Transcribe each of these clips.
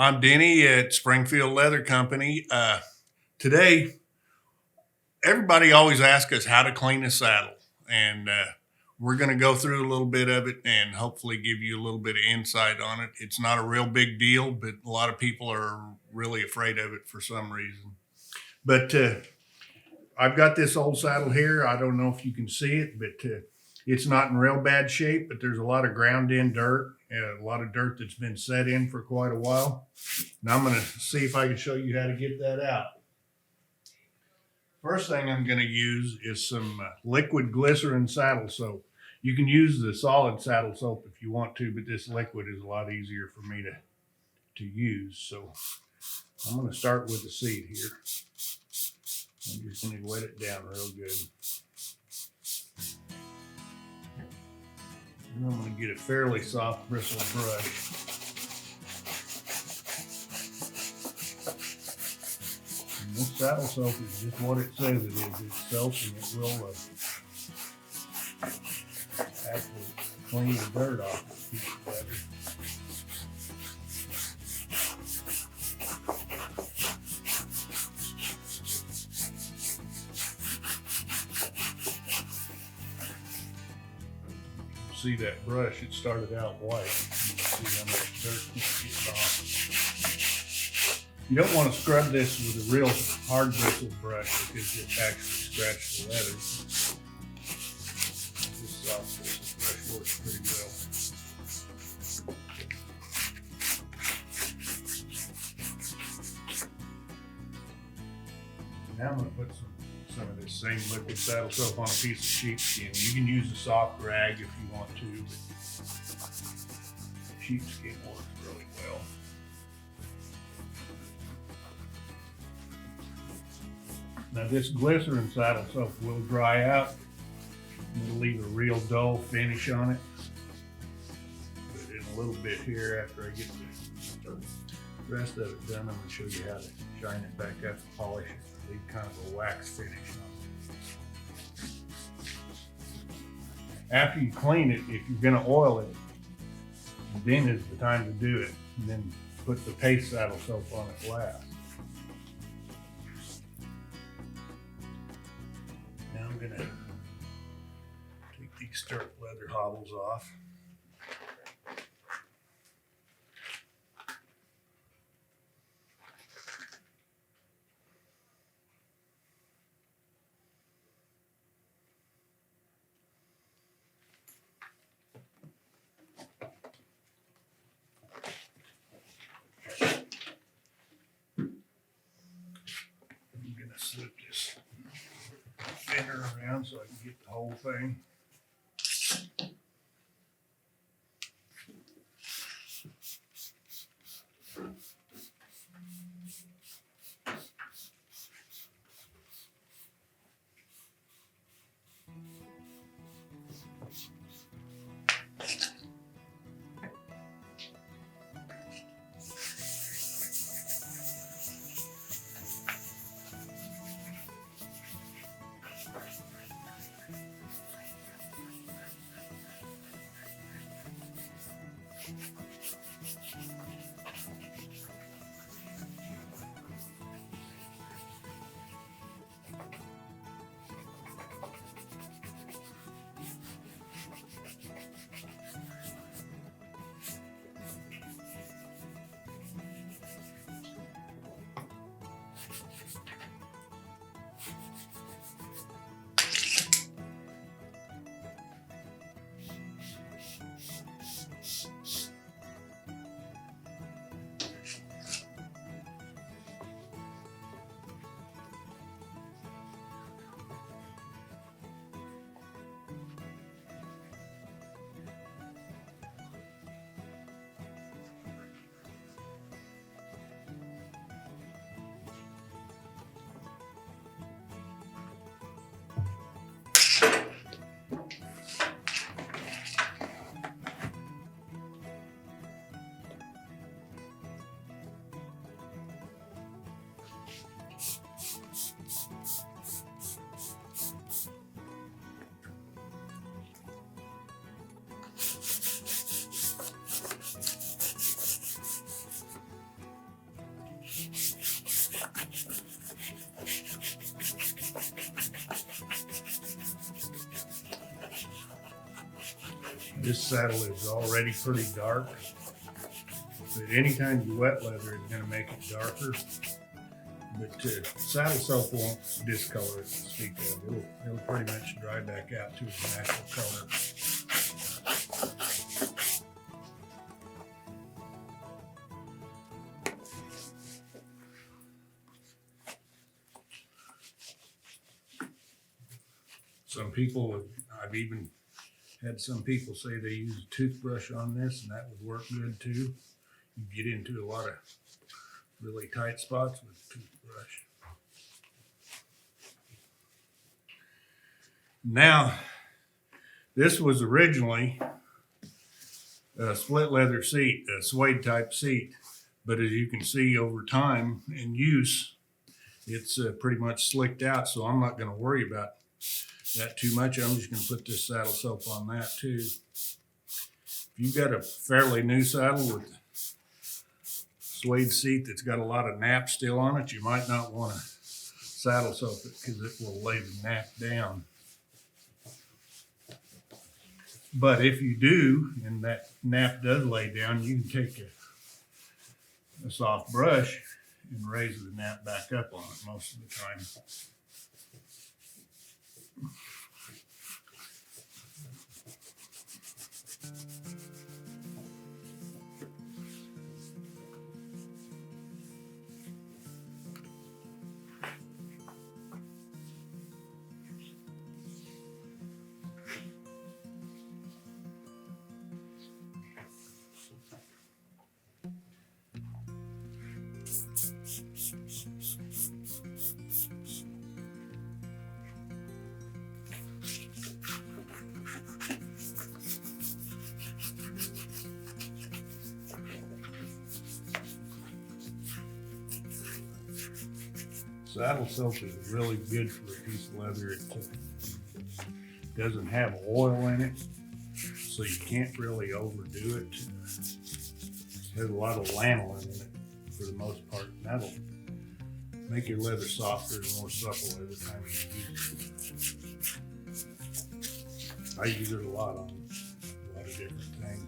I'm Denny at Springfield Leather Company. Today, everybody always asks us how to clean a saddle, and we're going to go through a little bit of it and hopefully give you a little bit of insight on it. It's not a real big deal, but a lot of people are really afraid of it for some reason. But I've got this old saddle here. I don't know if you can see it, but it's not in real bad shape, but there's a lot of ground in dirt, a lot of dirt that's been set in for quite a while. Now I'm going to see if I can show you how to get that out. First thing I'm going to use is some liquid glycerin saddle soap. You can use the solid saddle soap if you want to, but this liquid is a lot easier for me to use. So I'm going to start with the seat here. I'm just going to wet it down real good. And I'm going to get a fairly soft bristle brush. And this saddle soap is just what it says it is. It's soap, and it will actually clean the dirt off this piece of leather. See that brush, it started out white. You can see how much dirt keeps getting off. You don't want to scrub this with a real hard bristle brush because it actually scratches the leather. This soft bristle brush works pretty well. Now I'm going to put some of this same liquid saddle soap on a piece of sheepskin. You can use a soft rag if you want to, but sheepskin works really well. Now this glycerin saddle soap will dry out. It'll leave a real dull finish on it. But in a little bit here, after I get the rest of it done, I'm going to show you how to shine it back up and polish it. Leave kind of a wax finish on it. After you clean it, if you're going to oil it, then is the time to do it. And then put the paste saddle soap on it last. Now I'm going to take these stirrup leather hobbles off. Slip this thinner around so I can get the whole thing. This saddle is already pretty dark, but anytime you wet leather, it's going to make it darker. But saddle soap won't discolor it to speak of. It'll pretty much dry back out to its natural color. Some people, I've even had some people say they use a toothbrush on this, and that would work good too. You get into a lot of really tight spots with a toothbrush. Now, this was originally a split leather seat, a suede type seat, but as you can see over time in use, it's pretty much slicked out, so I'm not going to worry about that too much. I'm just going to put this saddle soap on that too. If you've got a fairly new saddle with suede seat that's got a lot of nap still on it, you might not want to saddle soap it because it will lay the nap down. But if you do, and that nap does lay down, you can take a soft brush and raise the nap back up on it most of the time. Saddle soap is really good for a piece of leather. It doesn't have oil in it, so you can't really overdo it. It has a lot of lanolin in it for the most part, and that'll make your leather softer and more supple every time you use it. I use it a lot on a lot of different things.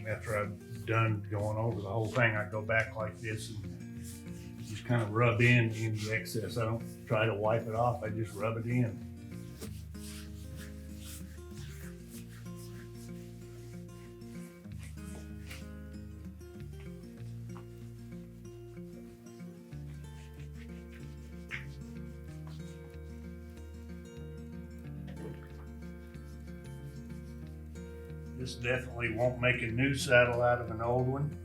After I've done going over the whole thing, I go back like this and just kind of rub in the excess. I don't try to wipe it off, I just rub it in. This definitely won't make a new saddle out of an old one,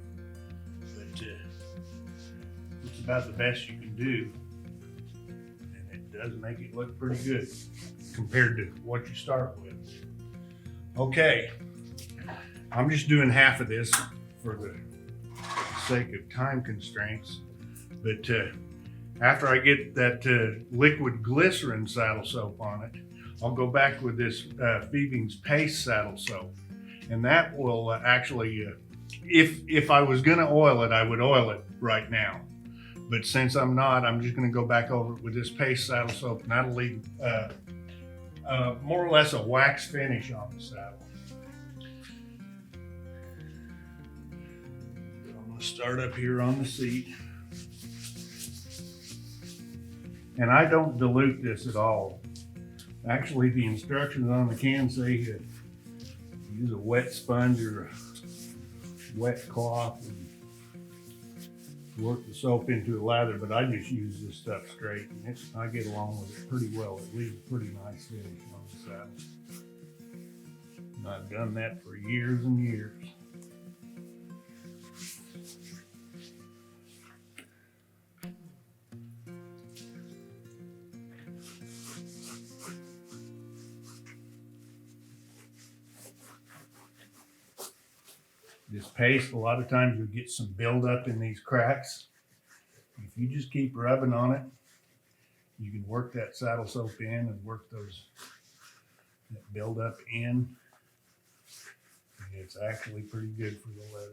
but it's about the best you can do, and it does make it look pretty good compared to what you start with. Okay, I'm just doing half of this for the sake of time constraints, but after I get that liquid glycerin saddle soap on it, I'll go back with this Phoebe's paste saddle soap. And that will actually, if I was gonna oil it, I would oil it right now. But since I'm not, I'm just gonna go back over it with this paste saddle soap, and that'll leave more or less a wax finish on the saddle. I'm gonna start up here on the seat. And I don't dilute this at all. Actually, the instructions on the can say that use a wet sponge or a wet cloth and work the soap into the lather, but I just use this stuff straight, and I get along with it pretty well. It leaves a pretty nice finish on the saddle. And I've done that for years and years. This paste, a lot of times you'll get some buildup in these cracks. If you just keep rubbing on it, you can work that saddle soap in and work that buildup in. And it's actually pretty good for the leather.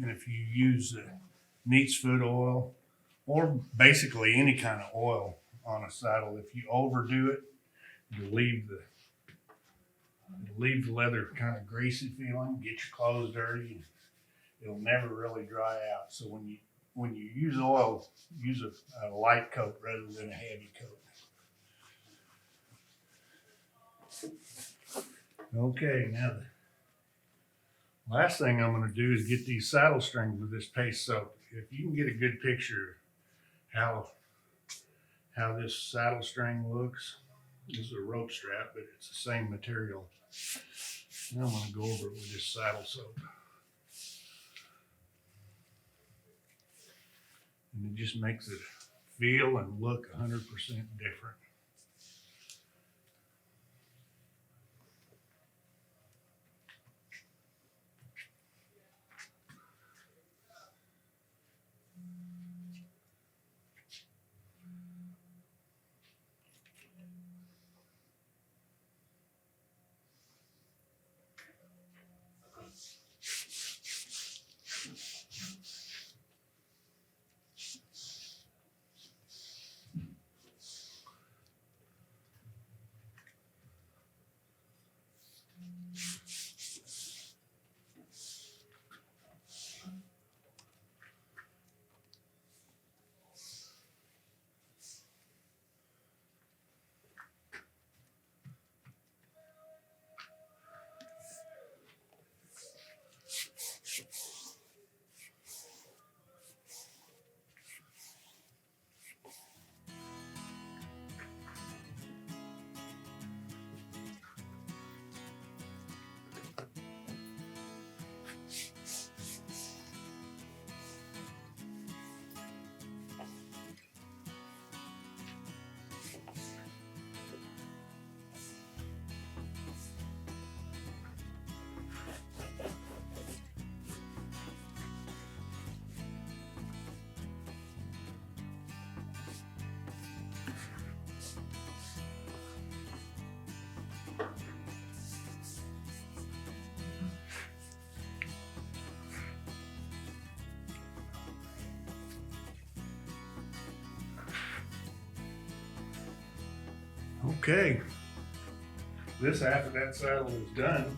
And if you use neat's foot oil or basically any kind of oil on a saddle, if you overdo it, you'll leave the leather kind of greasy feeling, get your clothes dirty, and it'll never really dry out. So when you use oil, use a light coat rather than a heavy coat. Okay, now the last thing I'm going to do is get these saddle strings with this paste soap. If you can get a good picture of how this saddle string looks, this is a rope strap, but it's the same material. Now I'm going to go over it with this saddle soap. And it just makes it feel and look 100% different. Okay, this after that saddle is done.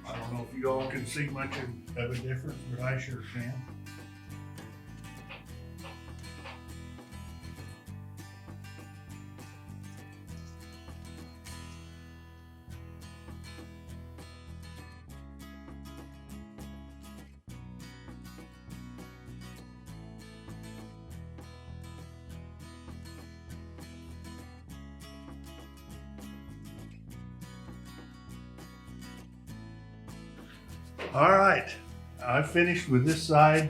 I don't know if you all can see much of a difference, but I sure can. All right, I've finished with this side.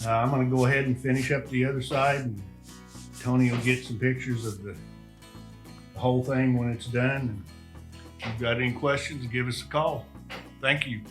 I'm going to go ahead and finish up the other side, and Tony will get some pictures of the whole thing when it's done. And if you've got any questions, give us a call. Thank you.